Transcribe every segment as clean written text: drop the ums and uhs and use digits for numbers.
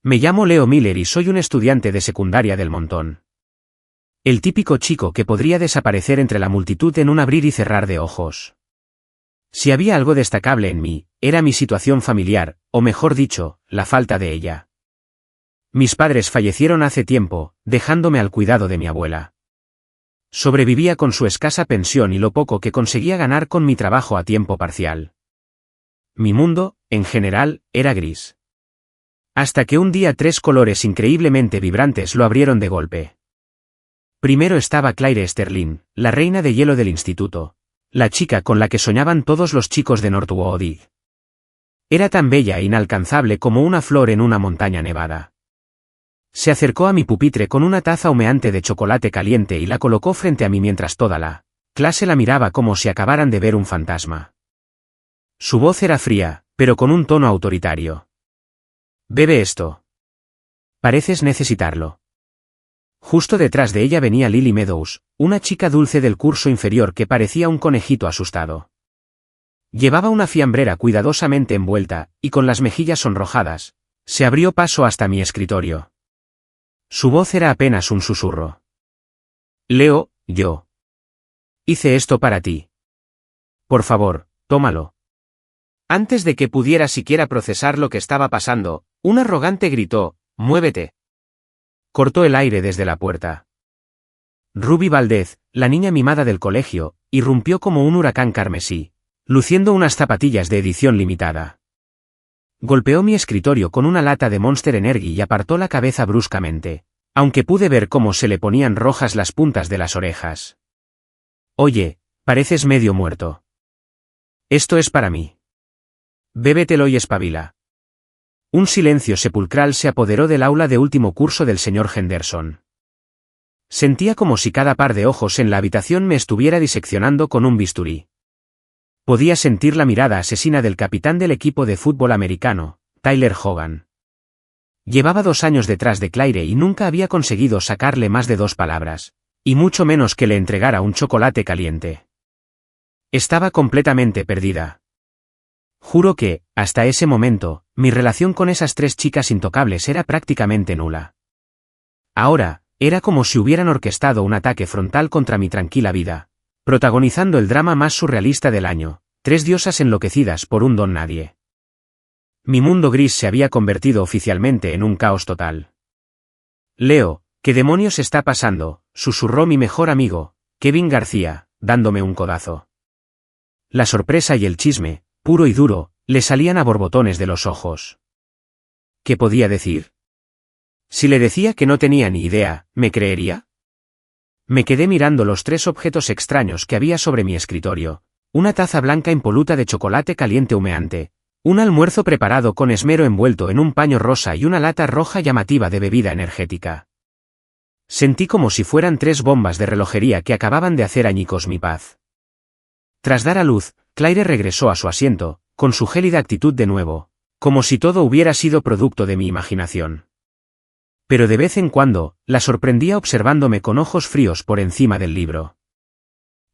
Me llamo Leo Miller y soy un estudiante de secundaria del montón. El típico chico que podría desaparecer entre la multitud en un abrir y cerrar de ojos. Si había algo destacable en mí, era mi situación familiar, o mejor dicho, la falta de ella. Mis padres fallecieron hace tiempo, dejándome al cuidado de mi abuela. Sobrevivía con su escasa pensión y lo poco que conseguía ganar con mi trabajo a tiempo parcial. Mi mundo, en general, era gris. Hasta que un día 3 colores increíblemente vibrantes lo abrieron de golpe. Primero estaba Claire Sterling, la reina de hielo del instituto, la chica con la que soñaban todos los chicos de Northwood. Era tan bella e inalcanzable como una flor en una montaña nevada. Se acercó a mi pupitre con una taza humeante de chocolate caliente y la colocó frente a mí mientras toda la clase la miraba como si acabaran de ver un fantasma. Su voz era fría, pero con un tono autoritario. «Bebe esto. Pareces necesitarlo». Justo detrás de ella venía Lily Meadows, una chica dulce del curso inferior que parecía un conejito asustado. Llevaba una fiambrera cuidadosamente envuelta, y con las mejillas sonrojadas, se abrió paso hasta mi escritorio. Su voz era apenas un susurro. «Leo, yo hice esto para ti. Por favor, tómalo». Antes de que pudiera siquiera procesar lo que estaba pasando, un arrogante gritó: «¡Muévete!». Cortó el aire desde la puerta. Ruby Valdez, la niña mimada del colegio, irrumpió como un huracán carmesí, luciendo unas zapatillas de edición limitada. Golpeó mi escritorio con una lata de Monster Energy y apartó la cabeza bruscamente, aunque pude ver cómo se le ponían rojas las puntas de las orejas. «Oye, pareces medio muerto. Esto es para mí. Bébetelo y espabila». Un silencio sepulcral se apoderó del aula de último curso del señor Henderson. Sentía como si cada par de ojos en la habitación me estuviera diseccionando con un bisturí. Podía sentir la mirada asesina del capitán del equipo de fútbol americano, Tyler Hogan. Llevaba 2 años detrás de Claire y nunca había conseguido sacarle más de 2 palabras, y mucho menos que le entregara un chocolate caliente. Estaba completamente perdida. Juro que, hasta ese momento, mi relación con esas 3 chicas intocables era prácticamente nula. Ahora, era como si hubieran orquestado un ataque frontal contra mi tranquila vida, protagonizando el drama más surrealista del año, 3 diosas enloquecidas por un don nadie. Mi mundo gris se había convertido oficialmente en un caos total. «Leo, ¿qué demonios está pasando?», susurró mi mejor amigo, Kevin García, dándome un codazo. La sorpresa y el chisme, puro y duro, le salían a borbotones de los ojos. ¿Qué podía decir? Si le decía que no tenía ni idea, ¿me creería? Me quedé mirando los 3 objetos extraños que había sobre mi escritorio: una taza blanca impoluta de chocolate caliente humeante, un almuerzo preparado con esmero envuelto en un paño rosa y una lata roja llamativa de bebida energética. Sentí como si fueran 3 bombas de relojería que acababan de hacer añicos mi paz. Tras dar a luz, Claire regresó a su asiento, con su gélida actitud de nuevo, como si todo hubiera sido producto de mi imaginación. Pero de vez en cuando, la sorprendía observándome con ojos fríos por encima del libro.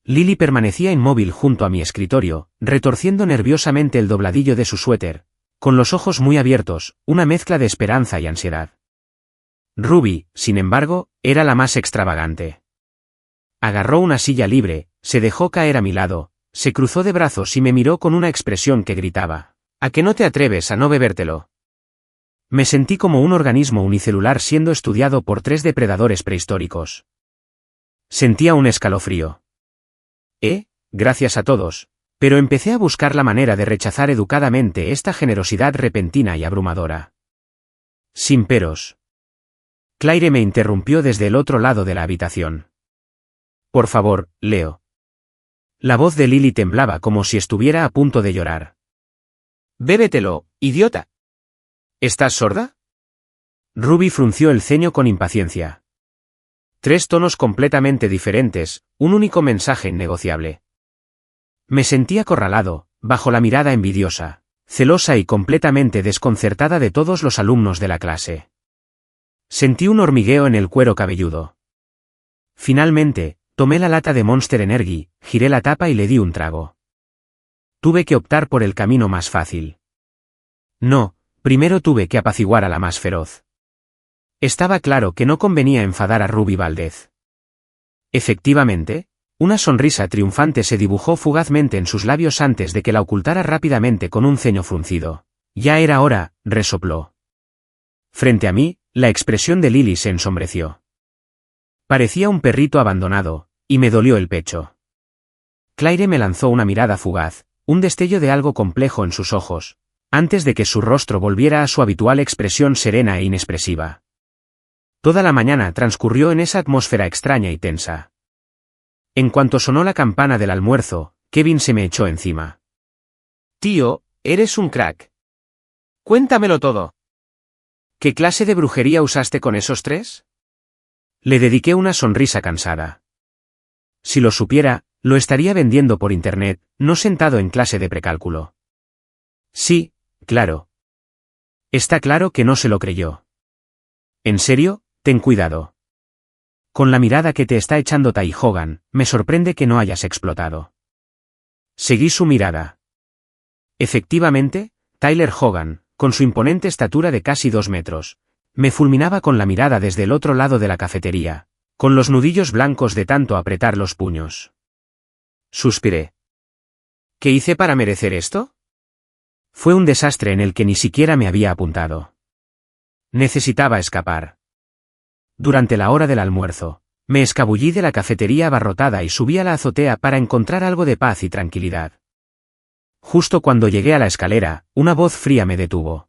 Lily permanecía inmóvil junto a mi escritorio, retorciendo nerviosamente el dobladillo de su suéter, con los ojos muy abiertos, una mezcla de esperanza y ansiedad. Ruby, sin embargo, era la más extravagante. Agarró una silla libre, se dejó caer a mi lado, se cruzó de brazos y me miró con una expresión que gritaba: «¿A qué no te atreves a no bebértelo?». Me sentí como un organismo unicelular siendo estudiado por 3 depredadores prehistóricos. Sentía un escalofrío. Gracias a todos, pero empecé a buscar la manera de rechazar educadamente esta generosidad repentina y abrumadora. Sin peros. Claire me interrumpió desde el otro lado de la habitación. «Por favor, Leo». La voz de Lily temblaba como si estuviera a punto de llorar. «Bébetelo, idiota. ¿Estás sorda?». Ruby frunció el ceño con impaciencia. 3 tonos completamente diferentes, un único mensaje innegociable. Me sentí acorralado, bajo la mirada envidiosa, celosa y completamente desconcertada de todos los alumnos de la clase. Sentí un hormigueo en el cuero cabelludo. Finalmente, tomé la lata de Monster Energy, giré la tapa y le di un trago. Tuve que optar por el camino más fácil. No, Primero tuve que apaciguar a la más feroz. Estaba claro que no convenía enfadar a Ruby Valdez. Efectivamente, una sonrisa triunfante se dibujó fugazmente en sus labios antes de que la ocultara rápidamente con un ceño fruncido. Ya era hora, resopló. Frente a mí, la expresión de Lily se ensombreció. Parecía un perrito abandonado, y me dolió el pecho. Claire me lanzó una mirada fugaz, un destello de algo complejo en sus ojos, antes de que su rostro volviera a su habitual expresión serena e inexpresiva. Toda la mañana transcurrió en esa atmósfera extraña y tensa. En cuanto sonó la campana del almuerzo, Kevin se me echó encima. «Tío, eres un crack. Cuéntamelo todo. ¿Qué clase de brujería usaste con esos tres?» Le dediqué una sonrisa cansada. Si lo supiera, lo estaría vendiendo por internet, no sentado en clase de precálculo. Sí, claro. Está claro que no se lo creyó. ¿En serio? Ten cuidado. Con la mirada que te está echando Ty Hogan, me sorprende que no hayas explotado. Seguí su mirada. Efectivamente, Tyler Hogan, con su imponente estatura de casi 2 metros, me fulminaba con la mirada desde el otro lado de la cafetería, con los nudillos blancos de tanto apretar los puños. Suspiré. ¿Qué hice para merecer esto? Fue un desastre en el que ni siquiera me había apuntado. Necesitaba escapar. Durante la hora del almuerzo, me escabullí de la cafetería abarrotada y subí a la azotea para encontrar algo de paz y tranquilidad. Justo cuando llegué a la escalera, una voz fría me detuvo.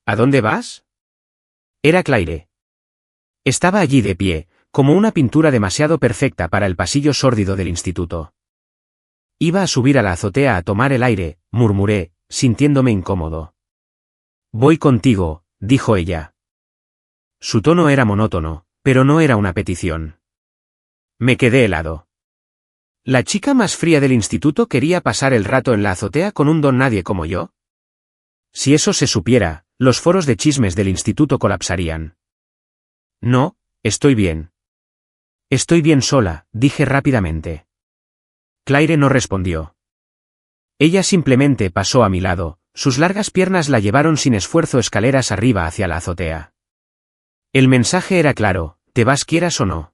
¿A dónde vas? Era Claire. Estaba allí de pie, como una pintura demasiado perfecta para el pasillo sórdido del instituto. Iba a subir a la azotea a tomar el aire, murmuré, sintiéndome incómodo. Voy contigo, dijo ella. Su tono era monótono, pero no era una petición. Me quedé helado. ¿La chica más fría del instituto quería pasar el rato en la azotea con un don nadie como yo? Si eso se supiera, los foros de chismes del instituto colapsarían. No, estoy bien. Estoy bien sola, dije rápidamente. Claire no respondió. Ella simplemente pasó a mi lado, sus largas piernas la llevaron sin esfuerzo escaleras arriba hacia la azotea. El mensaje era claro, te vas quieras o no.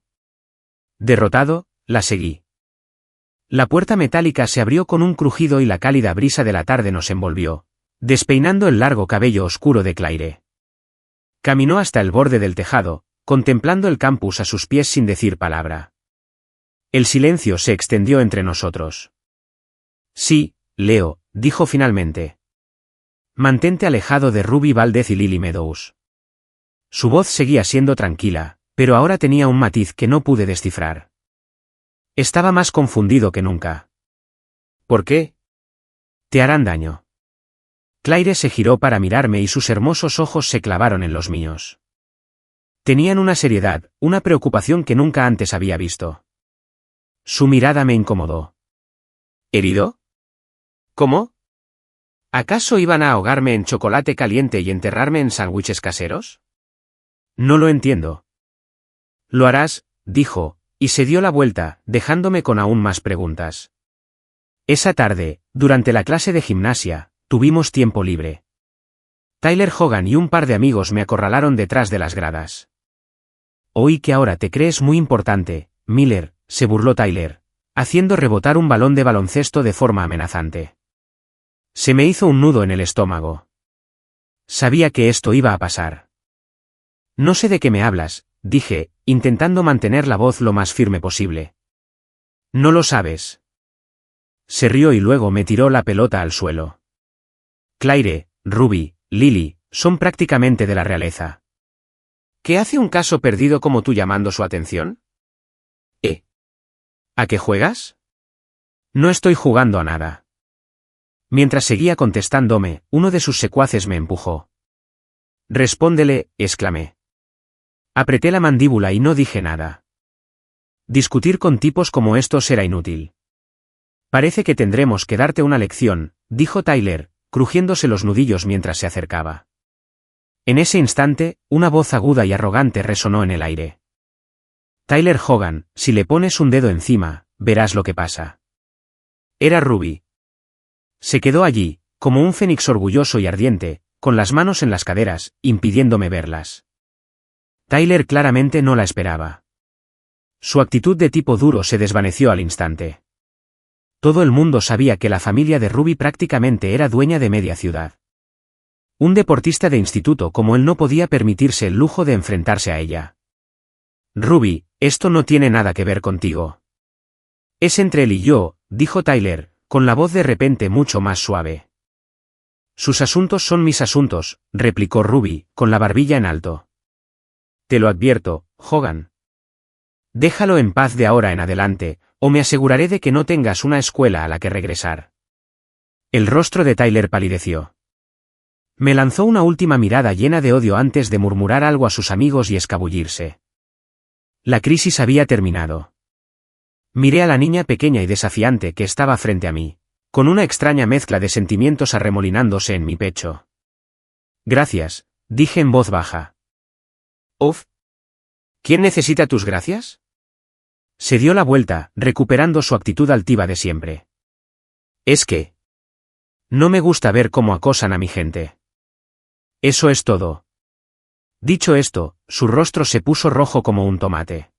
Derrotado, la seguí. La puerta metálica se abrió con un crujido y la cálida brisa de la tarde nos envolvió, despeinando el largo cabello oscuro de Claire. Caminó hasta el borde del tejado, contemplando el campus a sus pies sin decir palabra. El silencio se extendió entre nosotros. Sí, Leo, dijo finalmente. Mantente alejado de Ruby Valdez y Lily Meadows. Su voz seguía siendo tranquila, pero ahora tenía un matiz que no pude descifrar. Estaba más confundido que nunca. ¿Por qué? Te harán daño. Claire se giró para mirarme y sus hermosos ojos se clavaron en los míos. Tenían una seriedad, una preocupación que nunca antes había visto. Su mirada me incomodó. ¿Herido? ¿Cómo? ¿Acaso iban a ahogarme en chocolate caliente y enterrarme en sándwiches caseros? No lo entiendo. Lo harás, dijo, y se dio la vuelta, dejándome con aún más preguntas. Esa tarde, durante la clase de gimnasia, tuvimos tiempo libre. Tyler Hogan y un par de amigos me acorralaron detrás de las gradas. Oí que ahora te crees muy importante, Miller, se burló Tyler, haciendo rebotar un balón de baloncesto de forma amenazante. Se me hizo un nudo en el estómago. Sabía que esto iba a pasar. No sé de qué me hablas, dije, intentando mantener la voz lo más firme posible. No lo sabes. Se rió y luego me tiró la pelota al suelo. Claire, Ruby, Lily, son prácticamente de la realeza. ¿Qué hace un caso perdido como tú llamando su atención? ¿A qué juegas? No estoy jugando a nada. Mientras seguía contestándome, uno de sus secuaces me empujó. Respóndele, exclamé. Apreté la mandíbula y no dije nada. Discutir con tipos como estos era inútil. Parece que tendremos que darte una lección, dijo Tyler, crujiéndose los nudillos mientras se acercaba. En ese instante, una voz aguda y arrogante resonó en el aire. Tyler Hogan, si le pones un dedo encima, verás lo que pasa. Era Ruby. Se quedó allí, como un fénix orgulloso y ardiente, con las manos en las caderas, impidiéndome verlas. Tyler claramente no la esperaba. Su actitud de tipo duro se desvaneció al instante. Todo el mundo sabía que la familia de Ruby prácticamente era dueña de media ciudad. Un deportista de instituto como él no podía permitirse el lujo de enfrentarse a ella. Ruby, esto no tiene nada que ver contigo. Es entre él y yo, dijo Tyler, con la voz de repente mucho más suave. Sus asuntos son mis asuntos, replicó Ruby, con la barbilla en alto. Te lo advierto, Hogan. Déjalo en paz de ahora en adelante, o me aseguraré de que no tengas una escuela a la que regresar. El rostro de Tyler palideció. Me lanzó una última mirada llena de odio antes de murmurar algo a sus amigos y escabullirse. La crisis había terminado. Miré a la niña pequeña y desafiante que estaba frente a mí, con una extraña mezcla de sentimientos arremolinándose en mi pecho. Gracias, dije en voz baja. Uf. ¿Quién necesita tus gracias? Se dio la vuelta, recuperando su actitud altiva de siempre. Es que... no me gusta ver cómo acosan a mi gente. Eso es todo. Dicho esto, su rostro se puso rojo como un tomate.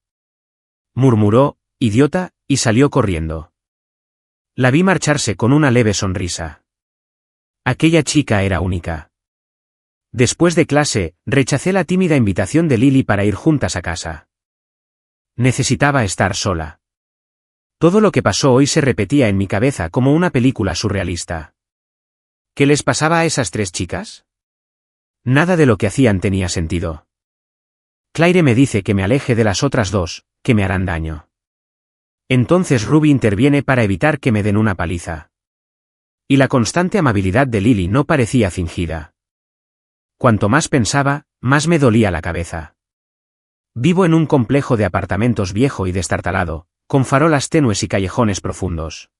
Murmuró, idiota, y salió corriendo. La vi marcharse con una leve sonrisa. Aquella chica era única. Después de clase, rechacé la tímida invitación de Lily para ir juntas a casa. Necesitaba estar sola. Todo lo que pasó hoy se repetía en mi cabeza como una película surrealista. ¿Qué les pasaba a esas tres chicas? Nada de lo que hacían tenía sentido. Claire me dice que me aleje de las otras dos, que me harán daño. Entonces Ruby interviene para evitar que me den una paliza. Y la constante amabilidad de Lily no parecía fingida. Cuanto más pensaba, más me dolía la cabeza. Vivo en un complejo de apartamentos viejo y destartalado, con farolas tenues y callejones profundos.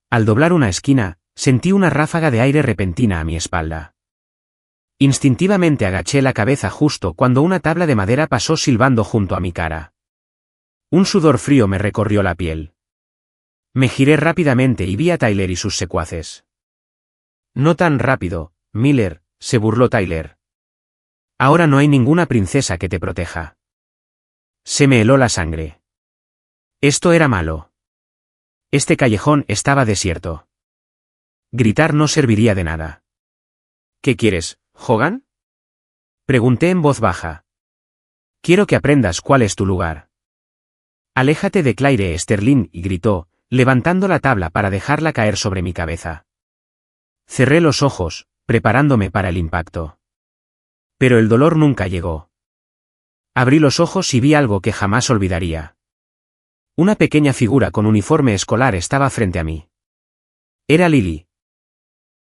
Al doblar una esquina, sentí una ráfaga de aire repentina a mi espalda. Instintivamente agaché la cabeza justo cuando una tabla de madera pasó silbando junto a mi cara. Un sudor frío me recorrió la piel. Me giré rápidamente y vi a Tyler y sus secuaces. No tan rápido, Miller, se burló Tyler. Ahora no hay ninguna princesa que te proteja. Se me heló la sangre. Esto era malo. Este callejón estaba desierto. Gritar no serviría de nada. ¿Qué quieres, Hogan? Pregunté en voz baja. Quiero que aprendas cuál es tu lugar. Aléjate de Claire Sterling, y gritó, levantando la tabla para dejarla caer sobre mi cabeza. Cerré los ojos, preparándome para el impacto. Pero el dolor nunca llegó. Abrí los ojos y vi algo que jamás olvidaría. Una pequeña figura con uniforme escolar estaba frente a mí. Era Lily.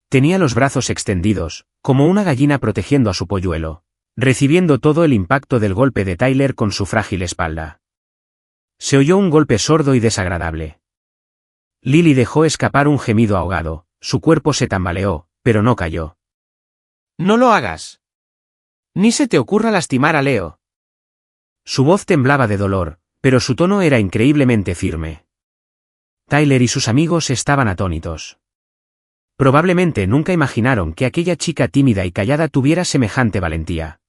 Tenía los brazos extendidos, como una gallina protegiendo a su polluelo, recibiendo todo el impacto del golpe de Tyler con su frágil espalda. Se oyó un golpe sordo y desagradable. Lily dejó escapar un gemido ahogado, su cuerpo se tambaleó, pero no cayó. «¡No lo hagas! Ni se te ocurra lastimar a Leo». Su voz temblaba de dolor, pero su tono era increíblemente firme. Tyler y sus amigos estaban atónitos. Probablemente nunca imaginaron que aquella chica tímida y callada tuviera semejante valentía.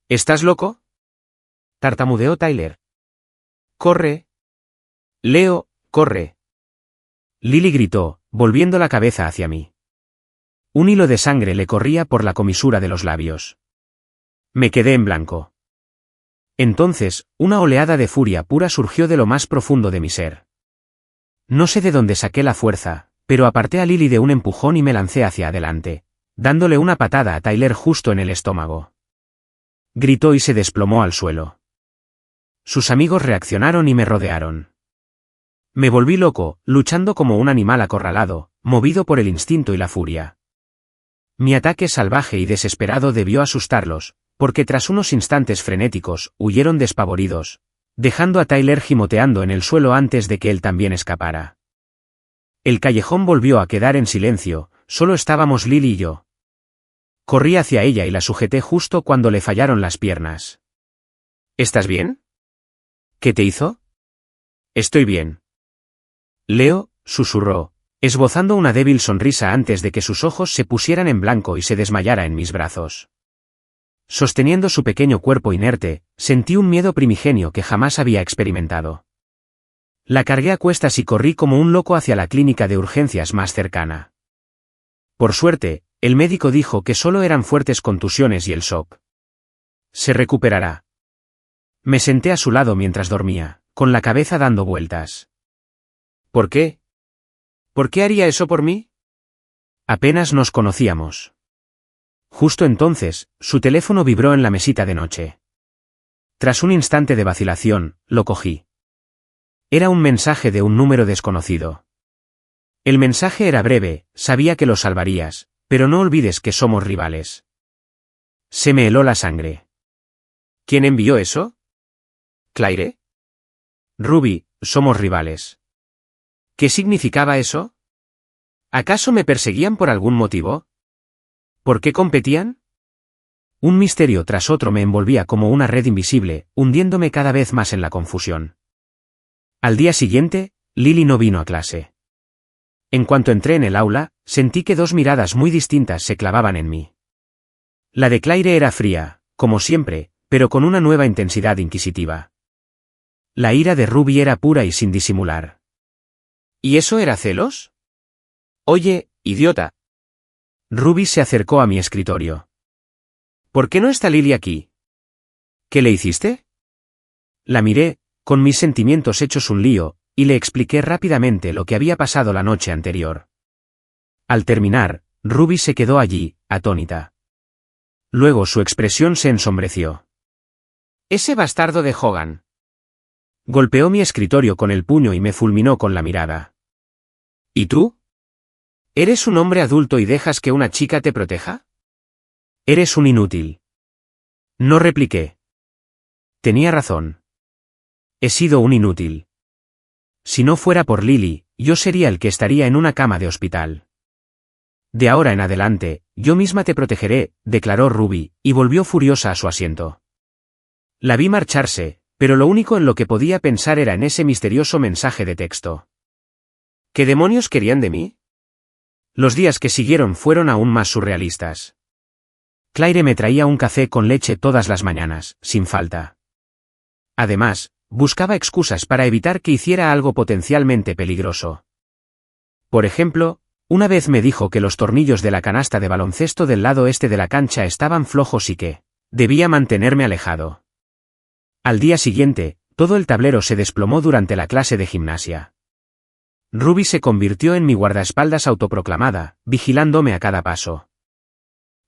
«¿Estás loco?», tartamudeó Tyler. «¡Corre! Leo, corre!». Lily gritó, volviendo la cabeza hacia mí. Un hilo de sangre le corría por la comisura de los labios. Me quedé en blanco. Entonces, una oleada de furia pura surgió de lo más profundo de mi ser. No sé de dónde saqué la fuerza, pero aparté a Lily de un empujón y me lancé hacia adelante, dándole una patada a Tyler justo en el estómago. Gritó y se desplomó al suelo. Sus amigos reaccionaron y me rodearon. Me volví loco, luchando como un animal acorralado, movido por el instinto y la furia. Mi ataque salvaje y desesperado debió asustarlos, porque tras unos instantes frenéticos, huyeron despavoridos, dejando a Tyler gimoteando en el suelo antes de que él también escapara. El callejón volvió a quedar en silencio, solo estábamos Lily y yo. Corrí hacia ella y la sujeté justo cuando le fallaron las piernas. ¿Estás bien? ¿Qué te hizo? Estoy bien. Leo, susurró, esbozando una débil sonrisa antes de que sus ojos se pusieran en blanco y se desmayara en mis brazos. Sosteniendo su pequeño cuerpo inerte, sentí un miedo primigenio que jamás había experimentado. La cargué a cuestas y corrí como un loco hacia la clínica de urgencias más cercana. Por suerte, el médico dijo que solo eran fuertes contusiones y el shock. Se recuperará. Me senté a su lado mientras dormía, con la cabeza dando vueltas. ¿Por qué? ¿Por qué haría eso por mí? Apenas nos conocíamos. Justo entonces, su teléfono vibró en la mesita de noche. Tras un instante de vacilación, lo cogí. Era un mensaje de un número desconocido. El mensaje era breve: sabía que lo salvarías, pero no olvides que somos rivales. Se me heló la sangre. ¿Quién envió eso? ¿Claire? Ruby, somos rivales. ¿Qué significaba eso? ¿Acaso me perseguían por algún motivo? ¿Por qué competían? Un misterio tras otro me envolvía como una red invisible, hundiéndome cada vez más en la confusión. Al día siguiente, Lily no vino a clase. En cuanto entré en el aula, sentí que dos miradas muy distintas se clavaban en mí. La de Claire era fría, como siempre, pero con una nueva intensidad inquisitiva. La ira de Ruby era pura y sin disimular. ¿Y eso era celos? Oye, idiota. Ruby se acercó a mi escritorio. ¿Por qué no está Lily aquí? ¿Qué le hiciste? La miré, con mis sentimientos hechos un lío, y le expliqué rápidamente lo que había pasado la noche anterior. Al terminar, Ruby se quedó allí, atónita. Luego su expresión se ensombreció. Ese bastardo de Hogan. Golpeó mi escritorio con el puño y me fulminó con la mirada. ¿Y tú? ¿Eres un hombre adulto y dejas que una chica te proteja? Eres un inútil. No repliqué. Tenía razón. He sido un inútil. Si no fuera por Lily, yo sería el que estaría en una cama de hospital. De ahora en adelante, yo misma te protegeré, declaró Ruby, y volvió furiosa a su asiento. La vi marcharse, pero lo único en lo que podía pensar era en ese misterioso mensaje de texto. ¿Qué demonios querían de mí? Los días que siguieron fueron aún más surrealistas. Claire me traía un café con leche todas las mañanas, sin falta. Además, buscaba excusas para evitar que hiciera algo potencialmente peligroso. Por ejemplo, una vez me dijo que los tornillos de la canasta de baloncesto del lado este de la cancha estaban flojos y que debía mantenerme alejado. Al día siguiente, todo el tablero se desplomó durante la clase de gimnasia. Ruby se convirtió en mi guardaespaldas autoproclamada, vigilándome a cada paso.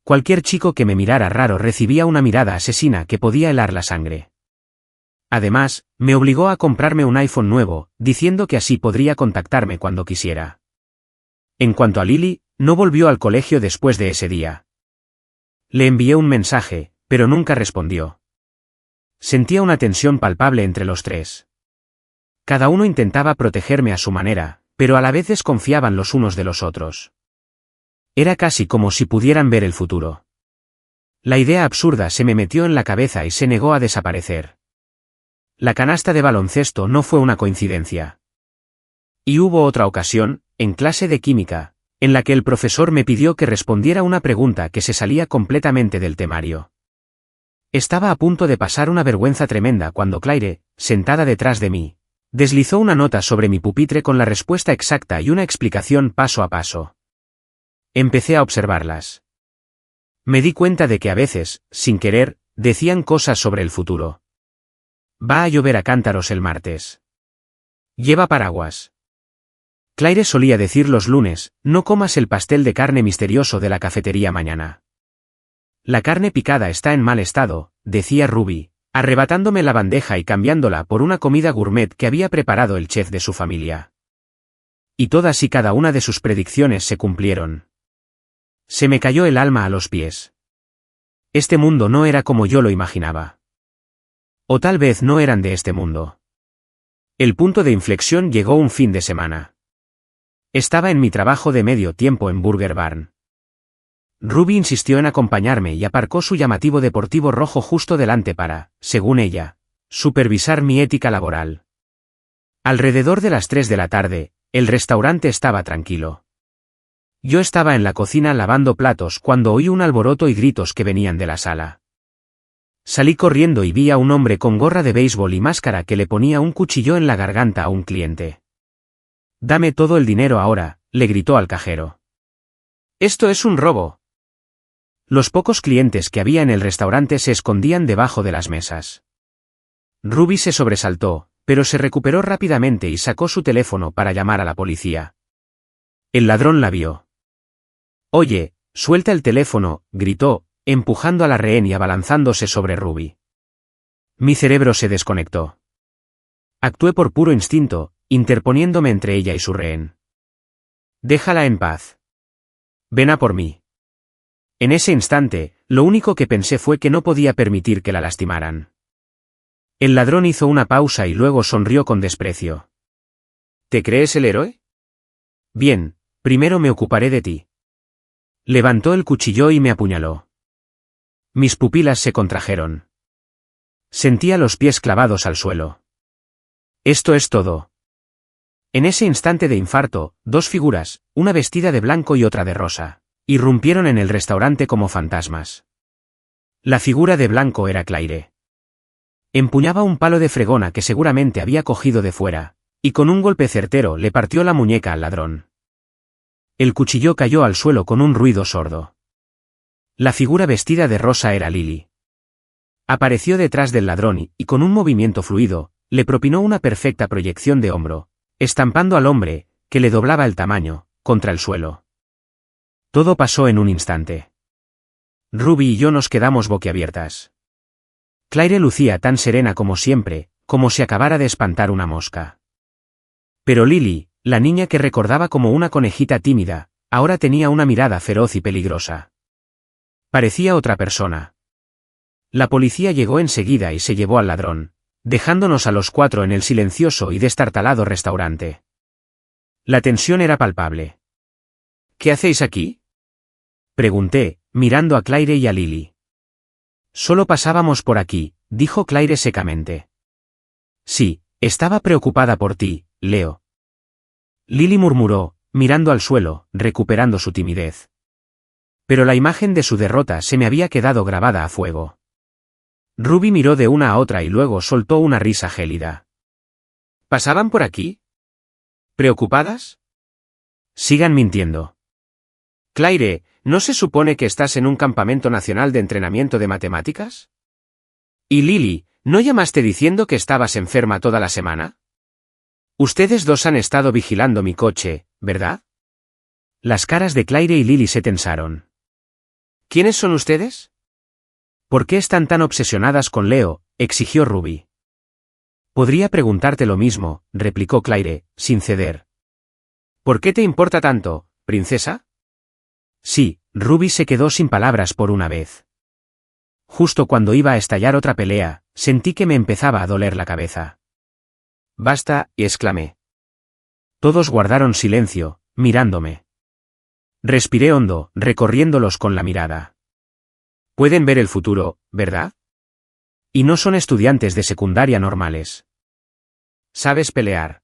Cualquier chico que me mirara raro recibía una mirada asesina que podía helar la sangre. Además, me obligó a comprarme un iPhone nuevo, diciendo que así podría contactarme cuando quisiera. En cuanto a Lily, no volvió al colegio después de ese día. Le envié un mensaje, pero nunca respondió. Sentía una tensión palpable entre los tres. Cada uno intentaba protegerme a su manera, pero a la vez desconfiaban los unos de los otros. Era casi como si pudieran ver el futuro. La idea absurda se me metió en la cabeza y se negó a desaparecer. La canasta de baloncesto no fue una coincidencia. Y hubo otra ocasión, en clase de química, en la que el profesor me pidió que respondiera una pregunta que se salía completamente del temario. Estaba a punto de pasar una vergüenza tremenda cuando Claire, sentada detrás de mí, deslizó una nota sobre mi pupitre con la respuesta exacta y una explicación paso a paso. Empecé a observarlas. Me di cuenta de que a veces, sin querer, decían cosas sobre el futuro. Va a llover a cántaros el martes. Lleva paraguas. Claire solía decir los lunes: no comas el pastel de carne misterioso de la cafetería mañana. La carne picada está en mal estado, decía Ruby, arrebatándome la bandeja y cambiándola por una comida gourmet que había preparado el chef de su familia. Y todas y cada una de sus predicciones se cumplieron. Se me cayó el alma a los pies. Este mundo no era como yo lo imaginaba. O tal vez no eran de este mundo. El punto de inflexión llegó un fin de semana. Estaba en mi trabajo de medio tiempo en Burger Barn. Ruby insistió en acompañarme y aparcó su llamativo deportivo rojo justo delante para, según ella, supervisar mi ética laboral. Alrededor de las 3 de la tarde, El restaurante estaba tranquilo. Yo estaba en la cocina lavando platos cuando oí un alboroto y gritos que venían de la sala. Salí corriendo y vi a un hombre con gorra de béisbol y máscara que le ponía un cuchillo en la garganta a un cliente. «Dame todo el dinero ahora», le gritó al cajero. «Esto es un robo». Los pocos clientes que había en el restaurante se escondían debajo de las mesas. Ruby se sobresaltó, pero se recuperó rápidamente y sacó su teléfono para llamar a la policía. El ladrón la vio. «Oye, suelta el teléfono», gritó, empujando a la rehén y abalanzándose sobre Ruby. Mi cerebro se desconectó. Actué por puro instinto, interponiéndome entre ella y su rehén. «Déjala en paz. Ven a por mí». En ese instante, lo único que pensé fue que no podía permitir que la lastimaran. El ladrón hizo una pausa y luego sonrió con desprecio. «¿Te crees el héroe? Bien, primero me ocuparé de ti». Levantó el cuchillo y me apuñaló. Mis pupilas se contrajeron. Sentía los pies clavados al suelo. Esto es todo. En ese instante de infarto, dos figuras, una vestida de blanco y otra de rosa, irrumpieron en el restaurante como fantasmas. La figura de blanco era Claire. Empuñaba un palo de fregona que seguramente había cogido de fuera, y con un golpe certero le partió la muñeca al ladrón. El cuchillo cayó al suelo con un ruido sordo. La figura vestida de rosa era Lily. Apareció detrás del ladrón y con un movimiento fluido, le propinó una perfecta proyección de hombro, estampando al hombre, que le doblaba el tamaño, contra el suelo. Todo pasó en un instante. Ruby y yo nos quedamos boquiabiertas. Claire lucía tan serena como siempre, como si acabara de espantar una mosca. Pero Lily, la niña que recordaba como una conejita tímida, ahora tenía una mirada feroz y peligrosa. Parecía otra persona. La policía llegó enseguida y se llevó al ladrón, dejándonos a los cuatro en el silencioso y destartalado restaurante. La tensión era palpable. «¿Qué hacéis aquí?», pregunté, mirando a Claire y a Lily. «Solo pasábamos por aquí», dijo Claire secamente. «Sí, estaba preocupada por ti, Leo». Lily murmuró, mirando al suelo, recuperando su timidez. Pero la imagen de su derrota se me había quedado grabada a fuego. Ruby miró de una a otra y luego soltó una risa gélida. «¿Pasaban por aquí? ¿Preocupadas? Sigan mintiendo. Claire, ¿no se supone que estás en un campamento nacional de entrenamiento de matemáticas? Y Lily, ¿no llamaste diciendo que estabas enferma toda la semana? Ustedes dos han estado vigilando mi coche, ¿verdad?» Las caras de Claire y Lily se tensaron. «¿Quiénes son ustedes?» «¿Por qué están tan obsesionadas con Leo?», exigió Ruby. «Podría preguntarte lo mismo», replicó Claire, sin ceder. «¿Por qué te importa tanto, princesa?» Sí, Ruby se quedó sin palabras por una vez. Justo cuando iba a estallar otra pelea, sentí que me empezaba a doler la cabeza. «Basta», exclamé. Todos guardaron silencio, mirándome. Respiré hondo, recorriéndolos con la mirada. Pueden ver el futuro, ¿verdad? Y no son estudiantes de secundaria normales. Sabes pelear.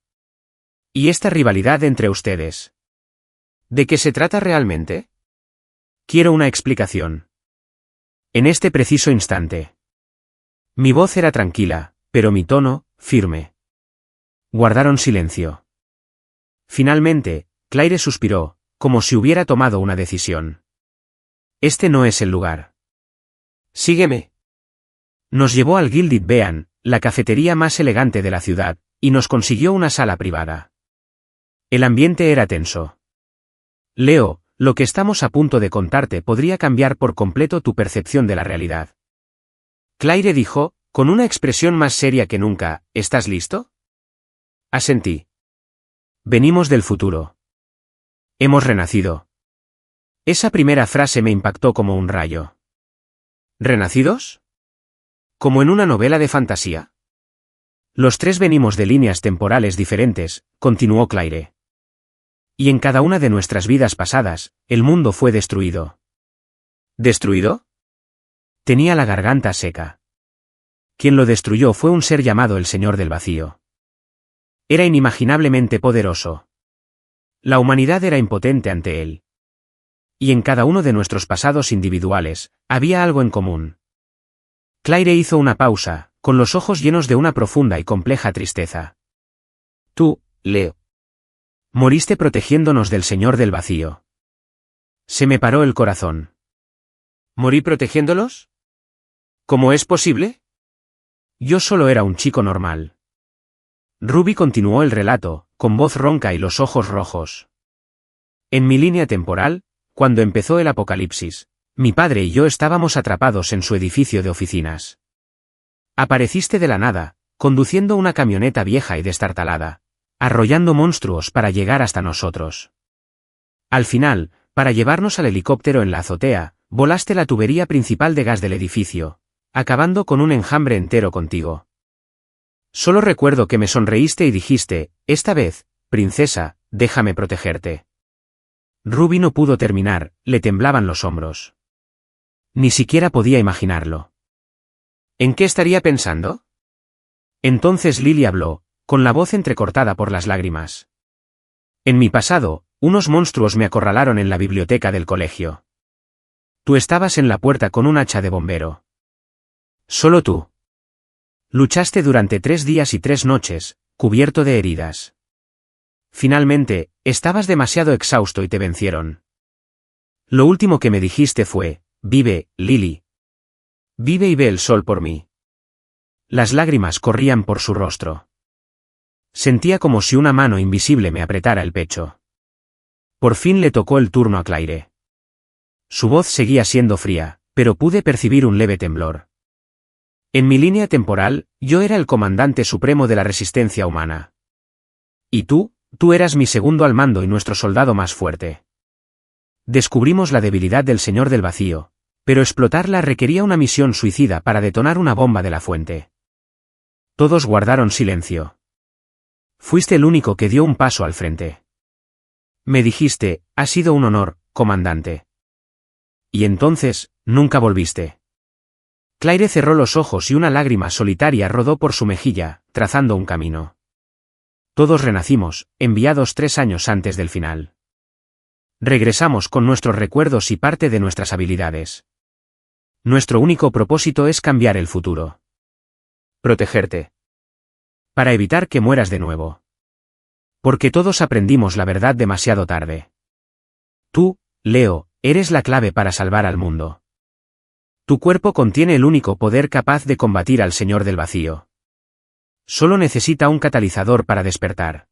¿Y esta rivalidad entre ustedes? ¿De qué se trata realmente? Quiero una explicación. En este preciso instante. Mi voz era tranquila, pero mi tono, firme. Guardaron silencio. Finalmente, Claire suspiró, como si hubiera tomado una decisión. «Este no es el lugar. Sígueme». Nos llevó al Gilded Bean, la cafetería más elegante de la ciudad, y nos consiguió una sala privada. El ambiente era tenso. «Leo, lo que estamos a punto de contarte podría cambiar por completo tu percepción de la realidad». Claire dijo, con una expresión más seria que nunca, «¿Estás listo?». Asentí. «Venimos del futuro. Hemos renacido». Esa primera frase me impactó como un rayo. ¿Renacidos? ¿Como en una novela de fantasía? Los tres venimos de líneas temporales diferentes, continuó Claire. Y en cada una de nuestras vidas pasadas, el mundo fue destruido. ¿Destruido? Tenía la garganta seca. Quien lo destruyó fue un ser llamado el Señor del Vacío. Era inimaginablemente poderoso. La humanidad era impotente ante él. Y en cada uno de nuestros pasados individuales, había algo en común. Claire hizo una pausa, con los ojos llenos de una profunda y compleja tristeza. Tú, Leo. Moriste protegiéndonos del Señor del Vacío. Se me paró el corazón. ¿Morí protegiéndolos? ¿Cómo es posible? Yo solo era un chico normal. Ruby continuó el relato, con voz ronca y los ojos rojos. En mi línea temporal, cuando empezó el apocalipsis, mi padre y yo estábamos atrapados en su edificio de oficinas. Apareciste de la nada, conduciendo una camioneta vieja y destartalada, arrollando monstruos para llegar hasta nosotros. Al final, para llevarnos al helicóptero en la azotea, volaste la tubería principal de gas del edificio, acabando con un enjambre entero contigo. Solo recuerdo que me sonreíste y dijiste, esta vez, princesa, déjame protegerte. Ruby no pudo terminar, le temblaban los hombros. Ni siquiera podía imaginarlo. ¿En qué estaría pensando? Entonces Lily habló, con la voz entrecortada por las lágrimas. En mi pasado, unos monstruos me acorralaron en la biblioteca del colegio. Tú estabas en la puerta con un hacha de bombero. Solo tú. Luchaste durante 3 días y 3 noches, cubierto de heridas. Finalmente, estabas demasiado exhausto y te vencieron. Lo último que me dijiste fue, vive, Lily. Vive y ve el sol por mí. Las lágrimas corrían por su rostro. Sentía como si una mano invisible me apretara el pecho. Por fin le tocó el turno a Claire. Su voz seguía siendo fría, pero pude percibir un leve temblor. En mi línea temporal, yo era el comandante supremo de la resistencia humana. Y tú eras mi segundo al mando y nuestro soldado más fuerte. Descubrimos la debilidad del Señor del Vacío, pero explotarla requería una misión suicida para detonar una bomba de la fuente. Todos guardaron silencio. Fuiste el único que dio un paso al frente. Me dijiste, ha sido un honor, comandante. Y entonces, nunca volviste. Claire cerró los ojos y una lágrima solitaria rodó por su mejilla, trazando un camino. Todos renacimos, enviados 3 años antes del final. Regresamos con nuestros recuerdos y parte de nuestras habilidades. Nuestro único propósito es cambiar el futuro. Protegerte. Para evitar que mueras de nuevo. Porque todos aprendimos la verdad demasiado tarde. Tú, Leo, eres la clave para salvar al mundo. Tu cuerpo contiene el único poder capaz de combatir al Señor del Vacío. Solo necesita un catalizador para despertar.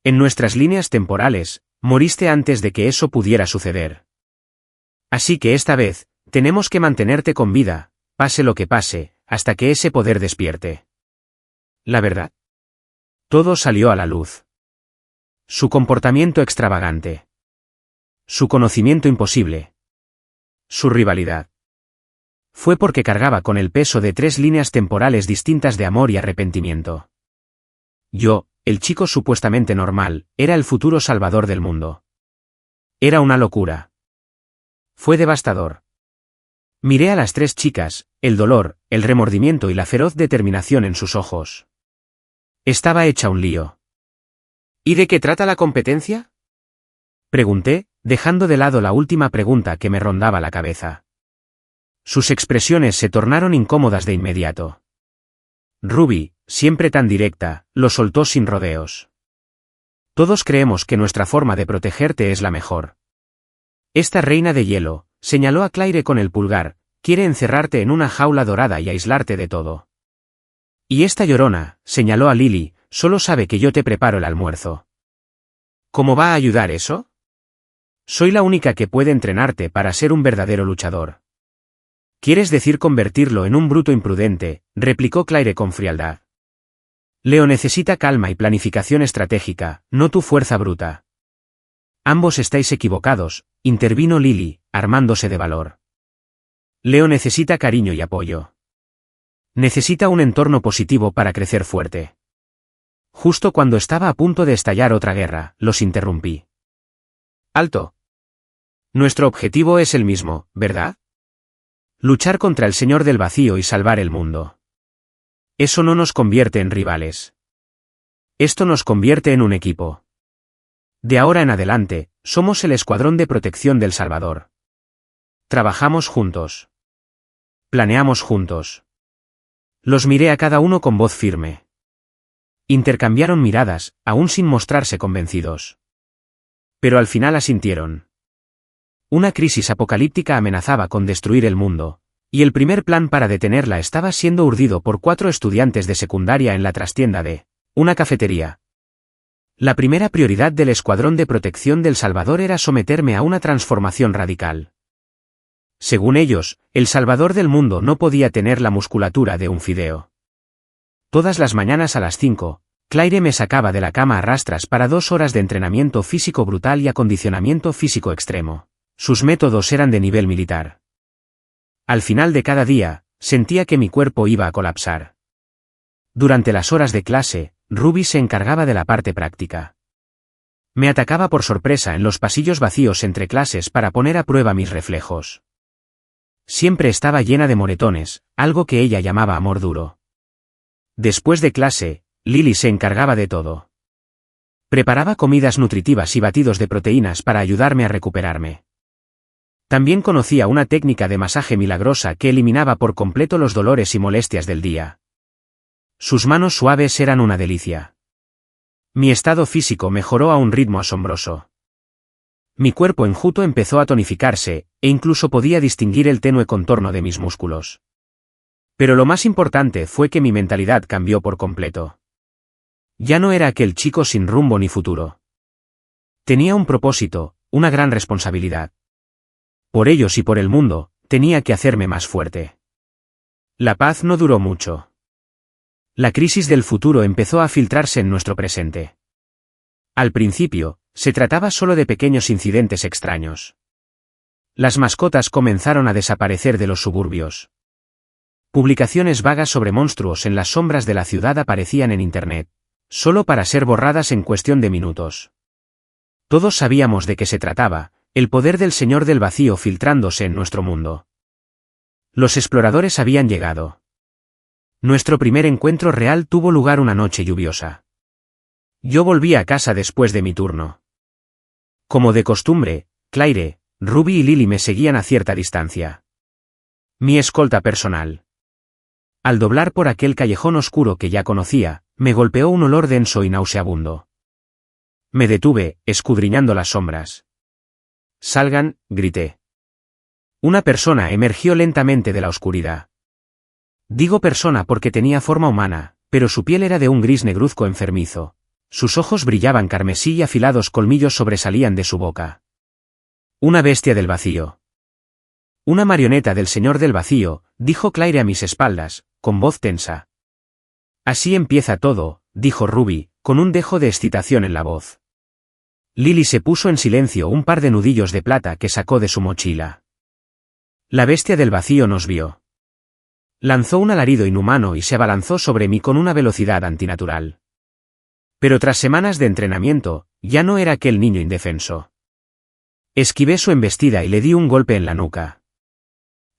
En nuestras líneas temporales, moriste antes de que eso pudiera suceder. Así que esta vez, tenemos que mantenerte con vida, pase lo que pase, hasta que ese poder despierte. La verdad. Todo salió a la luz. Su comportamiento extravagante. Su conocimiento imposible. Su rivalidad. Fue porque cargaba con el peso de 3 líneas temporales distintas de amor y arrepentimiento. Yo, el chico supuestamente normal, era el futuro salvador del mundo. Era una locura. Fue devastador. Miré a las 3 chicas, el dolor, el remordimiento y la feroz determinación en sus ojos. Estaba hecha un lío. ¿Y de qué trata la competencia? Pregunté, dejando de lado la última pregunta que me rondaba la cabeza. Sus expresiones se tornaron incómodas de inmediato. Ruby, siempre tan directa, lo soltó sin rodeos. Todos creemos que nuestra forma de protegerte es la mejor. Esta reina de hielo, señaló a Claire con el pulgar, quiere encerrarte en una jaula dorada y aislarte de todo. Y esta llorona, señaló a Lily, solo sabe que yo te preparo el almuerzo. ¿Cómo va a ayudar eso? Soy la única que puede entrenarte para ser un verdadero luchador. ¿Quieres decir convertirlo en un bruto imprudente?, replicó Claire con frialdad. Leo necesita calma y planificación estratégica, no tu fuerza bruta. Ambos estáis equivocados, intervino Lily, armándose de valor. Leo necesita cariño y apoyo. Necesita un entorno positivo para crecer fuerte. Justo cuando estaba a punto de estallar otra guerra, los interrumpí. Alto. Nuestro objetivo es el mismo, ¿verdad? Luchar contra el Señor del Vacío y salvar el mundo. Eso no nos convierte en rivales. Esto nos convierte en un equipo. De ahora en adelante, somos el Escuadrón de Protección del Salvador. Trabajamos juntos. Planeamos juntos. Los miré a cada uno con voz firme. Intercambiaron miradas, aún sin mostrarse convencidos. Pero al final asintieron. Una crisis apocalíptica amenazaba con destruir el mundo, y el primer plan para detenerla estaba siendo urdido por 4 estudiantes de secundaria en la trastienda de una cafetería. La primera prioridad del Escuadrón de Protección del Salvador era someterme a una transformación radical. Según ellos, el salvador del mundo no podía tener la musculatura de un fideo. Todas las mañanas a las 5, Claire me sacaba de la cama a rastras para 2 horas de entrenamiento físico brutal y acondicionamiento físico extremo. Sus métodos eran de nivel militar. Al final de cada día, sentía que mi cuerpo iba a colapsar. Durante las horas de clase, Ruby se encargaba de la parte práctica. Me atacaba por sorpresa en los pasillos vacíos entre clases para poner a prueba mis reflejos. Siempre estaba llena de moretones, algo que ella llamaba amor duro. Después de clase, Lily se encargaba de todo. Preparaba comidas nutritivas y batidos de proteínas para ayudarme a recuperarme. También conocía una técnica de masaje milagrosa que eliminaba por completo los dolores y molestias del día. Sus manos suaves eran una delicia. Mi estado físico mejoró a un ritmo asombroso. Mi cuerpo enjuto empezó a tonificarse, e incluso podía distinguir el tenue contorno de mis músculos. Pero lo más importante fue que mi mentalidad cambió por completo. Ya no era aquel chico sin rumbo ni futuro. Tenía un propósito, una gran responsabilidad. Por ellos y por el mundo, tenía que hacerme más fuerte. La paz no duró mucho. La crisis del futuro empezó a filtrarse en nuestro presente. Al principio, se trataba solo de pequeños incidentes extraños. Las mascotas comenzaron a desaparecer de los suburbios. Publicaciones vagas sobre monstruos en las sombras de la ciudad aparecían en Internet, solo para ser borradas en cuestión de minutos. Todos sabíamos de qué se trataba, el poder del Señor del Vacío filtrándose en nuestro mundo. Los exploradores habían llegado. Nuestro primer encuentro real tuvo lugar una noche lluviosa. Yo volví a casa después de mi turno. Como de costumbre, Claire, Ruby y Lily me seguían a cierta distancia. Mi escolta personal. Al doblar por aquel callejón oscuro que ya conocía, me golpeó un olor denso y nauseabundo. Me detuve, escudriñando las sombras. «Salgan», grité. Una persona emergió lentamente de la oscuridad. Digo persona porque tenía forma humana, pero su piel era de un gris negruzco enfermizo. Sus ojos brillaban carmesí y afilados colmillos sobresalían de su boca. Una bestia del vacío. Una marioneta del Señor del Vacío, dijo Claire a mis espaldas, con voz tensa. Así empieza todo, dijo Ruby, con un dejo de excitación en la voz. Lily se puso en silencio un par de nudillos de plata que sacó de su mochila. La bestia del vacío nos vio. Lanzó un alarido inhumano y se abalanzó sobre mí con una velocidad antinatural. Pero tras semanas de entrenamiento, ya no era aquel niño indefenso. Esquivé su embestida y le di un golpe en la nuca.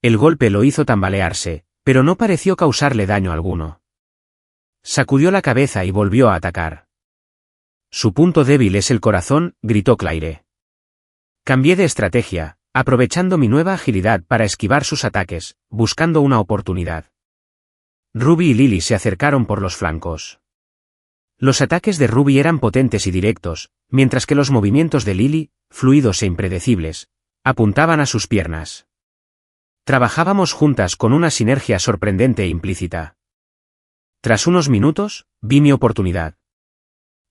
El golpe lo hizo tambalearse, pero no pareció causarle daño alguno. Sacudió la cabeza y volvió a atacar. Su punto débil es el corazón, gritó Claire. Cambié de estrategia, aprovechando mi nueva agilidad para esquivar sus ataques, buscando una oportunidad. Ruby y Lily se acercaron por los flancos. Los ataques de Ruby eran potentes y directos, mientras que los movimientos de Lily, fluidos e impredecibles, apuntaban a sus piernas. Trabajábamos juntas con una sinergia sorprendente e implícita. Tras unos minutos, vi mi oportunidad.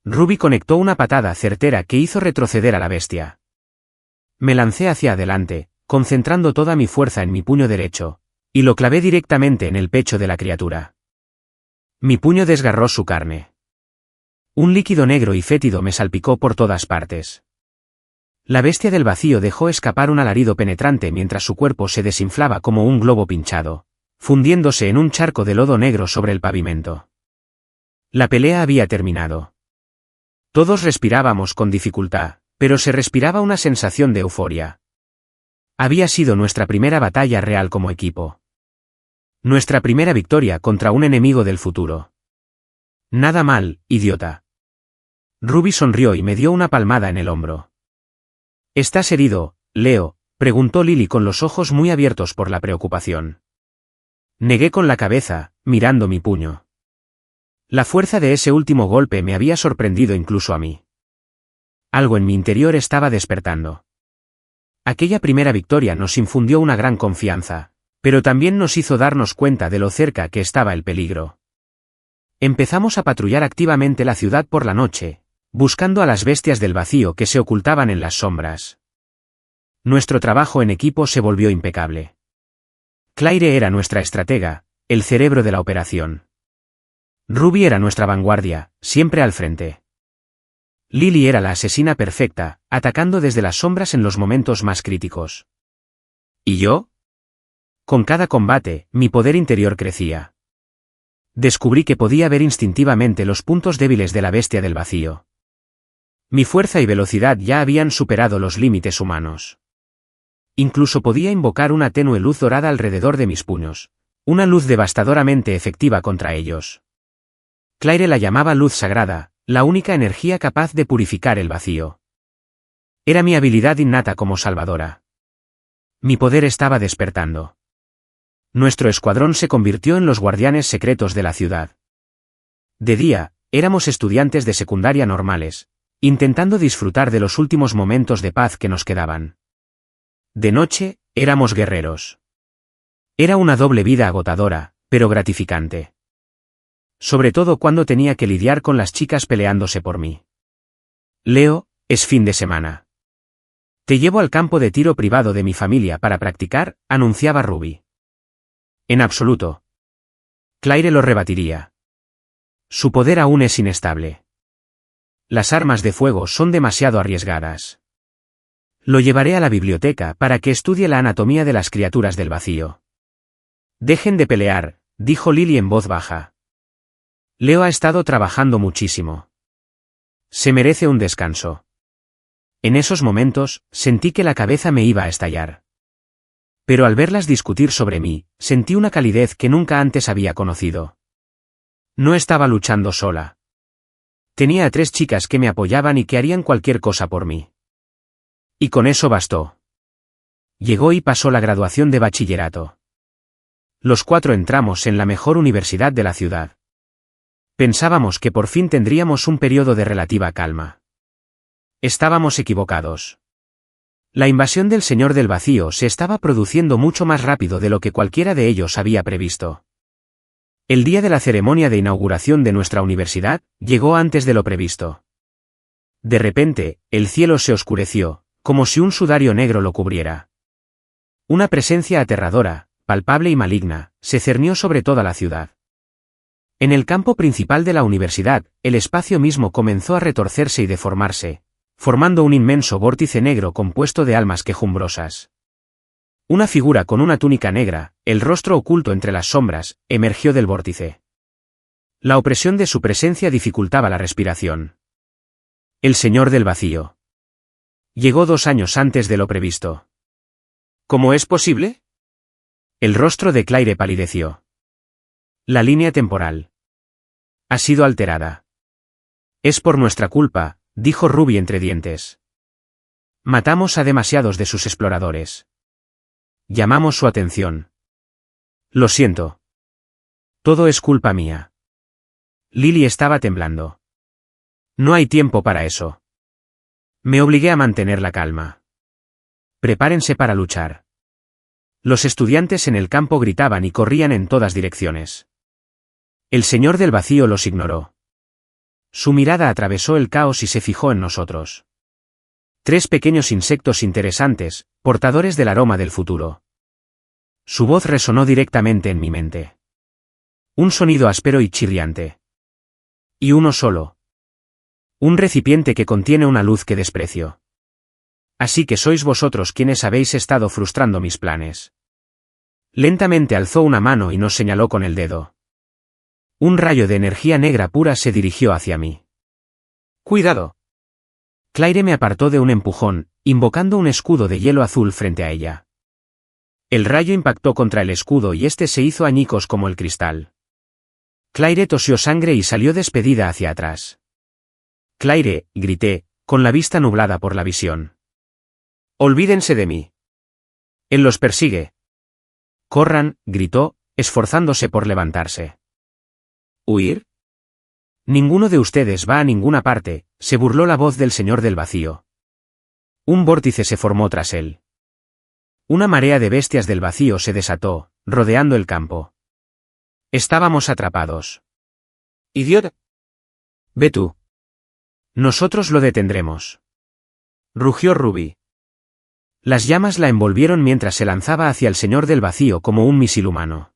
Ruby conectó una patada certera que hizo retroceder a la bestia. Me lancé hacia adelante, concentrando toda mi fuerza en mi puño derecho, y lo clavé directamente en el pecho de la criatura. Mi puño desgarró su carne. Un líquido negro y fétido me salpicó por todas partes. La bestia del vacío dejó escapar un alarido penetrante mientras su cuerpo se desinflaba como un globo pinchado, fundiéndose en un charco de lodo negro sobre el pavimento. La pelea había terminado. Todos respirábamos con dificultad, pero se respiraba una sensación de euforia. Había sido nuestra primera batalla real como equipo. Nuestra primera victoria contra un enemigo del futuro. Nada mal, idiota. Ruby sonrió y me dio una palmada en el hombro. ¿Estás herido, Leo?, preguntó Lily con los ojos muy abiertos por la preocupación. Negué con la cabeza, mirando mi puño. La fuerza de ese último golpe me había sorprendido incluso a mí. Algo en mi interior estaba despertando. Aquella primera victoria nos infundió una gran confianza, pero también nos hizo darnos cuenta de lo cerca que estaba el peligro. Empezamos a patrullar activamente la ciudad por la noche, buscando a las bestias del vacío que se ocultaban en las sombras. Nuestro trabajo en equipo se volvió impecable. Claire era nuestra estratega, el cerebro de la operación. Ruby era nuestra vanguardia, siempre al frente. Lily era la asesina perfecta, atacando desde las sombras en los momentos más críticos. ¿Y yo? Con cada combate, mi poder interior crecía. Descubrí que podía ver instintivamente los puntos débiles de la bestia del vacío. Mi fuerza y velocidad ya habían superado los límites humanos. Incluso podía invocar una tenue luz dorada alrededor de mis puños, una luz devastadoramente efectiva contra ellos. Claire la llamaba luz sagrada, la única energía capaz de purificar el vacío. Era mi habilidad innata como salvadora. Mi poder estaba despertando. Nuestro escuadrón se convirtió en los guardianes secretos de la ciudad. De día, éramos estudiantes de secundaria normales, intentando disfrutar de los últimos momentos de paz que nos quedaban. De noche, éramos guerreros. Era una doble vida agotadora, pero gratificante. Sobre todo cuando tenía que lidiar con las chicas peleándose por mí. Leo, es fin de semana. Te llevo al campo de tiro privado de mi familia para practicar, anunciaba Ruby. En absoluto. Claire lo rebatiría. Su poder aún es inestable. Las armas de fuego son demasiado arriesgadas. Lo llevaré a la biblioteca para que estudie la anatomía de las criaturas del vacío. Dejen de pelear, dijo Lily en voz baja. Leo ha estado trabajando muchísimo. Se merece un descanso. En esos momentos, sentí que la cabeza me iba a estallar. Pero al verlas discutir sobre mí, sentí una calidez que nunca antes había conocido. No estaba luchando sola. Tenía a 3 chicas que me apoyaban y que harían cualquier cosa por mí. Y con eso bastó. Llegó y pasó la graduación de bachillerato. Los 4 entramos en la mejor universidad de la ciudad. Pensábamos que por fin tendríamos un periodo de relativa calma. Estábamos equivocados. La invasión del Señor del Vacío se estaba produciendo mucho más rápido de lo que cualquiera de ellos había previsto. El día de la ceremonia de inauguración de nuestra universidad, llegó antes de lo previsto. De repente, el cielo se oscureció, como si un sudario negro lo cubriera. Una presencia aterradora, palpable y maligna, se cernió sobre toda la ciudad. En el campo principal de la universidad, el espacio mismo comenzó a retorcerse y deformarse, formando un inmenso vórtice negro compuesto de almas quejumbrosas. Una figura con una túnica negra, el rostro oculto entre las sombras, emergió del vórtice. La opresión de su presencia dificultaba la respiración. El Señor del Vacío. Llegó 2 años antes de lo previsto. ¿Cómo es posible? El rostro de Claire palideció. La línea temporal ha sido alterada. Es por nuestra culpa, dijo Ruby entre dientes. Matamos a demasiados de sus exploradores. Llamamos su atención. Lo siento. Todo es culpa mía. Lily estaba temblando. No hay tiempo para eso. Me obligué a mantener la calma. Prepárense para luchar. Los estudiantes en el campo gritaban y corrían en todas direcciones. El Señor del Vacío los ignoró. Su mirada atravesó el caos y se fijó en nosotros. 3 pequeños insectos interesantes, portadores del aroma del futuro. Su voz resonó directamente en mi mente. Un sonido áspero y chirriante. Y uno solo. Un recipiente que contiene una luz que desprecio. Así que sois vosotros quienes habéis estado frustrando mis planes. Lentamente alzó una mano y nos señaló con el dedo. Un rayo de energía negra pura se dirigió hacia mí. ¡Cuidado! Claire me apartó de un empujón, invocando un escudo de hielo azul frente a ella. El rayo impactó contra el escudo y este se hizo añicos como el cristal. Claire tosió sangre y salió despedida hacia atrás. Claire, grité, con la vista nublada por la visión. Olvídense de mí. Él los persigue. Corran, gritó, esforzándose por levantarse. ¿Huir? Ninguno de ustedes va a ninguna parte, se burló la voz del señor del vacío. Un vórtice se formó tras él. Una marea de bestias del vacío se desató, rodeando el campo. Estábamos atrapados. ¡Idiota! Ve tú. Nosotros lo detendremos. Rugió Ruby. Las llamas la envolvieron mientras se lanzaba hacia el señor del vacío como un misil humano.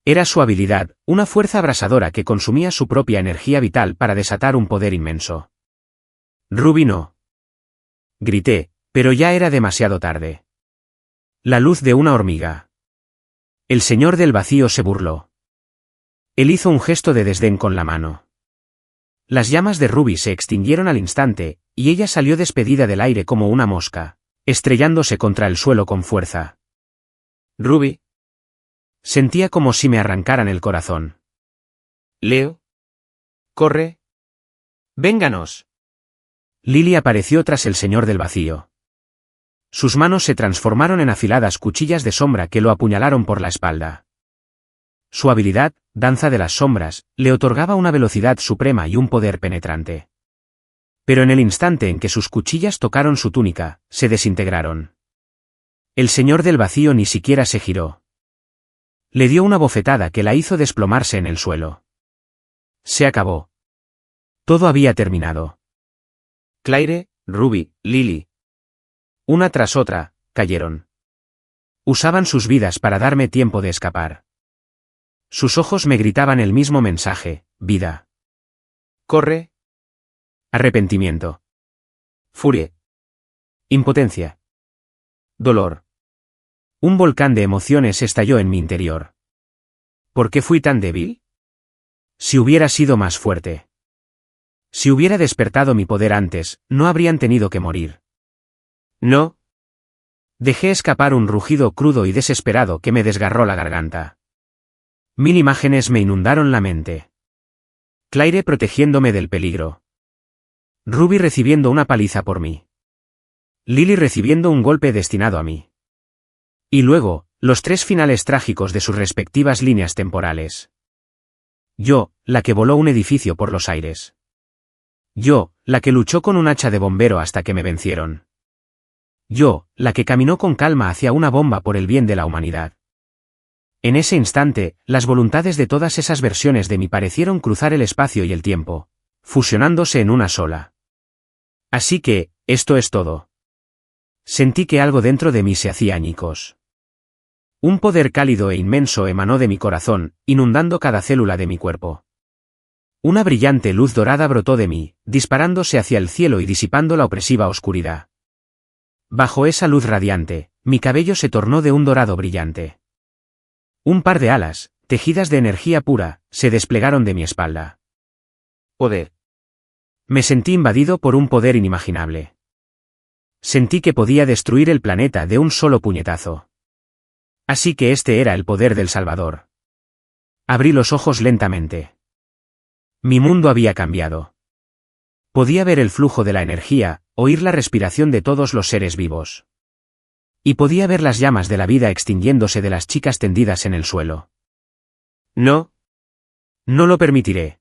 Era su habilidad, una fuerza abrasadora que consumía su propia energía vital para desatar un poder inmenso. Ruby no. Grité, pero ya era demasiado tarde. La luz de una hormiga. El señor del vacío se burló. Él hizo un gesto de desdén con la mano. Las llamas de Ruby se extinguieron al instante, y ella salió despedida del aire como una mosca, estrellándose contra el suelo con fuerza. Ruby. Sentía como si me arrancaran el corazón. Leo. Corre. Vénganos. Lily apareció tras el señor del vacío. Sus manos se transformaron en afiladas cuchillas de sombra que lo apuñalaron por la espalda. Su habilidad, danza de las sombras, le otorgaba una velocidad suprema y un poder penetrante. Pero en el instante en que sus cuchillas tocaron su túnica, se desintegraron. El señor del vacío ni siquiera se giró. Le dio una bofetada que la hizo desplomarse en el suelo. Se acabó. Todo había terminado. Claire, Ruby, Lily. Una tras otra, cayeron. Usaban sus vidas para darme tiempo de escapar. Sus ojos me gritaban el mismo mensaje, vida. Corre. Arrepentimiento. Furia. Impotencia. Dolor. Un volcán de emociones estalló en mi interior. ¿Por qué fui tan débil? Si hubiera sido más fuerte. Si hubiera despertado mi poder antes, no habrían tenido que morir. No. Dejé escapar un rugido crudo y desesperado que me desgarró la garganta. 1000 imágenes me inundaron la mente. Claire protegiéndome del peligro. Ruby recibiendo una paliza por mí. Lily recibiendo un golpe destinado a mí. Y luego, los 3 finales trágicos de sus respectivas líneas temporales. Yo, la que voló un edificio por los aires. Yo, la que luchó con un hacha de bombero hasta que me vencieron. Yo, la que caminó con calma hacia una bomba por el bien de la humanidad. En ese instante, las voluntades de todas esas versiones de mí parecieron cruzar el espacio y el tiempo, fusionándose en una sola. Así que, esto es todo. Sentí que algo dentro de mí se hacía añicos. Un poder cálido e inmenso emanó de mi corazón, inundando cada célula de mi cuerpo. Una brillante luz dorada brotó de mí, disparándose hacia el cielo y disipando la opresiva oscuridad. Bajo esa luz radiante, mi cabello se tornó de un dorado brillante. Un par de alas, tejidas de energía pura, se desplegaron de mi espalda. Poder. Me sentí invadido por un poder inimaginable. Sentí que podía destruir el planeta de un solo puñetazo. Así que este era el poder del Salvador. Abrí los ojos lentamente. Mi mundo había cambiado. Podía ver el flujo de la energía, oír la respiración de todos los seres vivos. Y podía ver las llamas de la vida extinguiéndose de las chicas tendidas en el suelo. No. No lo permitiré.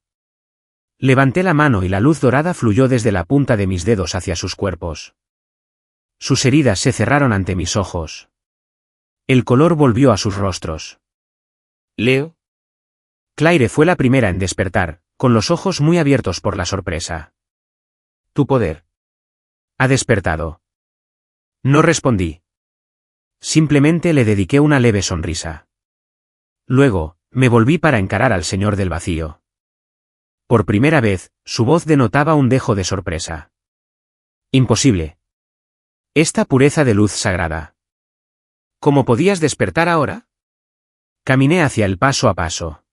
Levanté la mano y la luz dorada fluyó desde la punta de mis dedos hacia sus cuerpos. Sus heridas se cerraron ante mis ojos. El color volvió a sus rostros. Leo. Claire fue la primera en despertar, con los ojos muy abiertos por la sorpresa. Tu poder. Ha despertado. No respondí. Simplemente le dediqué una leve sonrisa. Luego, me volví para encarar al señor del vacío. Por primera vez, su voz denotaba un dejo de sorpresa. Imposible. Esta pureza de luz sagrada. ¿Cómo podías despertar ahora? Caminé hacia él paso a paso.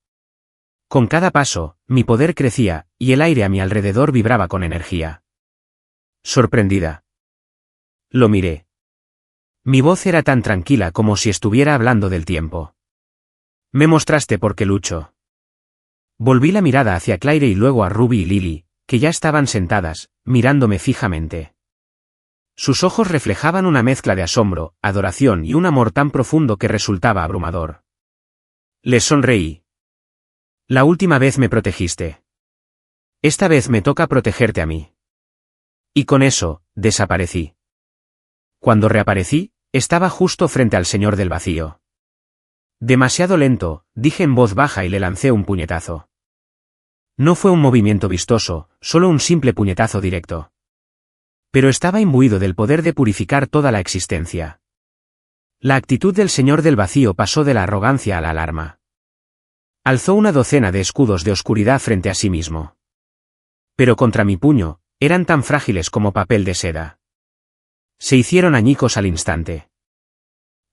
Con cada paso, mi poder crecía, y el aire a mi alrededor vibraba con energía. Sorprendida. Lo miré. Mi voz era tan tranquila como si estuviera hablando del tiempo. Me mostraste por qué lucho. Volví la mirada hacia Claire y luego a Ruby y Lily, que ya estaban sentadas, mirándome fijamente. Sus ojos reflejaban una mezcla de asombro, adoración y un amor tan profundo que resultaba abrumador. Les sonreí. La última vez me protegiste. Esta vez me toca protegerte a mí. Y con eso, desaparecí. Cuando reaparecí, estaba justo frente al señor del vacío. Demasiado lento, dije en voz baja y le lancé un puñetazo. No fue un movimiento vistoso, solo un simple puñetazo directo. Pero estaba imbuido del poder de purificar toda la existencia. La actitud del señor del vacío pasó de la arrogancia a la alarma. Alzó una docena de escudos de oscuridad frente a sí mismo. Pero contra mi puño, eran tan frágiles como papel de seda. Se hicieron añicos al instante.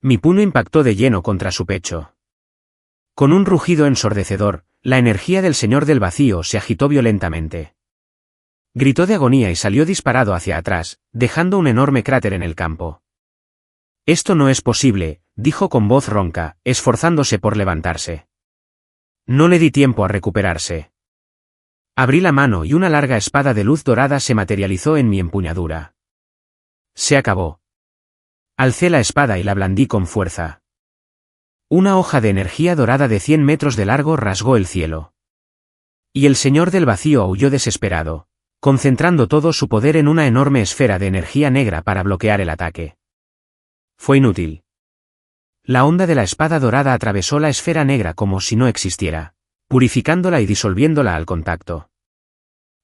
Mi puño impactó de lleno contra su pecho. Con un rugido ensordecedor, la energía del señor del vacío se agitó violentamente. Gritó de agonía y salió disparado hacia atrás, dejando un enorme cráter en el campo. Esto no es posible, dijo con voz ronca, esforzándose por levantarse. No le di tiempo a recuperarse. Abrí la mano y una larga espada de luz dorada se materializó en mi empuñadura. Se acabó. Alcé la espada y la blandí con fuerza. Una hoja de energía dorada de 100 metros de largo rasgó el cielo. Y el señor del vacío aulló desesperado, concentrando todo su poder en una enorme esfera de energía negra para bloquear el ataque. Fue inútil. La onda de la espada dorada atravesó la esfera negra como si no existiera, purificándola y disolviéndola al contacto.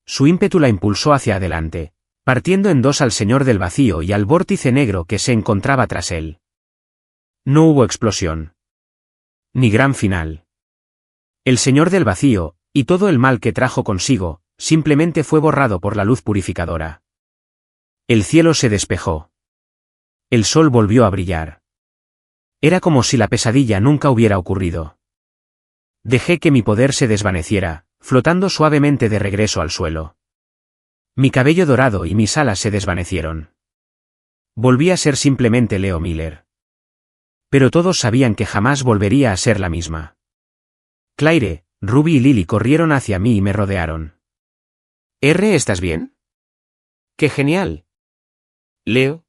Su ímpetu la impulsó hacia adelante, partiendo en dos al señor del vacío y al vórtice negro que se encontraba tras él. No hubo explosión. Ni gran final. El señor del vacío, y todo el mal que trajo consigo, simplemente fue borrado por la luz purificadora. El cielo se despejó. El sol volvió a brillar. Era como si la pesadilla nunca hubiera ocurrido. Dejé que mi poder se desvaneciera, flotando suavemente de regreso al suelo. Mi cabello dorado y mis alas se desvanecieron. Volví a ser simplemente Leo Miller. Pero todos sabían que jamás volvería a ser la misma. Claire, Ruby y Lily corrieron hacia mí y me rodearon. ¿Estás bien? ¡Qué genial! ¿Leo?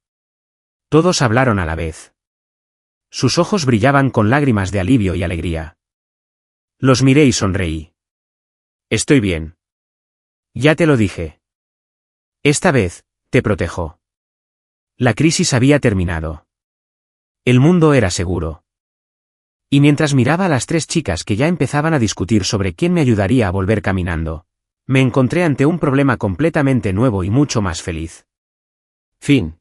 Todos hablaron a la vez. Sus ojos brillaban con lágrimas de alivio y alegría. Los miré y sonreí. Estoy bien. Ya te lo dije. Esta vez, te protejo. La crisis había terminado. El mundo era seguro. Y mientras miraba a las tres chicas que ya empezaban a discutir sobre quién me ayudaría a volver caminando, me encontré ante un problema completamente nuevo y mucho más feliz. Fin.